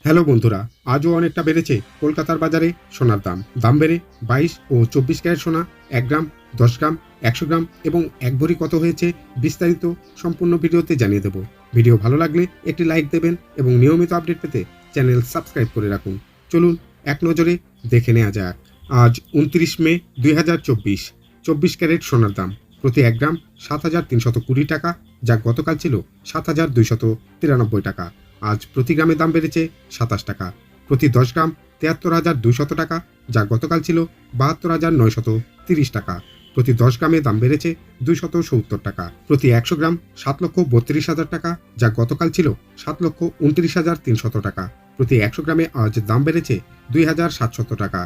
Hello বন্ধুরা, আজও অনেকটা বেড়েছে কলকাতার বাজারে সোনার দাম বেড়ে 22 ও 24 ক্যারেট সোনা 1 গ্রাম, 10 গ্রাম, 100 গ্রাম এবং 1 ভরি কত হয়েছে বিস্তারিত সম্পূর্ণ ভিডিওতে জানিয়ে দেব। ভিডিও ভালো লাগলে একটি লাইক দেবেন এবং নিয়মিত আপডেট পেতে চ্যানেল সাবস্ক্রাইব করে রাখুন। চলুন এক নজরে দেখে নেওয়া যাক। আজ 29 মে 2024, 24 ক্যারেট সোনার দাম প্রতি 1 গ্রাম 7,320 টাকা, যা গতকাল ছিল 7,293 টাকা। আজ প্রতি গ্রামে দাম বেড়েছে 27 টাকা। প্রতি 10 গ্রাম 73,200 টাকা, যা গতকাল ছিল 72,930 টাকা। প্রতি 10 গ্রামে দাম বেড়েছে 270 টাকা। প্রতি 100 গ্রাম 7,32,000 টাকা, যা গতকাল ছিল 7,29,300 টাকা। প্রতি 100 গ্রামে আজ দাম বেড়েছে 2,700 টাকা।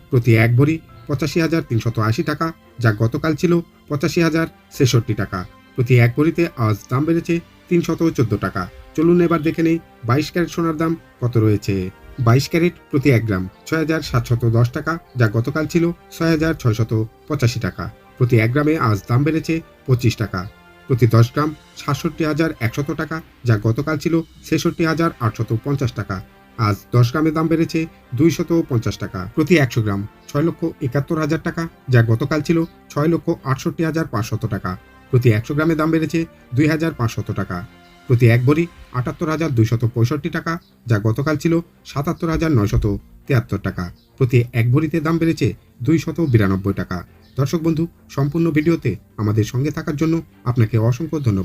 প্রতি 1 ভরি 85,380 টাকা, যা গতকাল ছিল 85,066 টাকা। প্রতি 1 ভরিতে আজ দাম বেড়েছে 314 টাকা। চলুন এবার দেখে নেই 22 ক্যারেট সোনার দাম কত রয়েছে। 22 ক্যারেট প্রতি 1 গ্রাম 6,710 টাকা, যা গতকাল ছিল 6,685 টাকা। প্রতি 1 গ্রামে আজ দাম বেড়েছে 25 টাকা। প্রতি 10 গ্রাম 67,100 টাকা, যা গতকাল ছিল 66,850 টাকা। আজ 10 গ্রামে দাম বেড়েছে 250 টাকা। প্রতি 100 গ্রাম 6,71,000 টাকা, যা গতকাল ছিল 6,68,500 টাকা। প্রতি 100 গ্রামে দাম বেড়েছে 2,500 টাকা। প্রতি 1 ভরি 78,265 টাকা, যা গতকাল ছিল 77,973 টাকা। প্রতি 1 ভরিতে দাম বেড়েছে 292 টাকা। দর্শক বন্ধু, সম্পূর্ণ ভিডিওতে আমাদের সঙ্গে থাকার জন্য আপনাকে অসংখ্য ধন্যবাদ।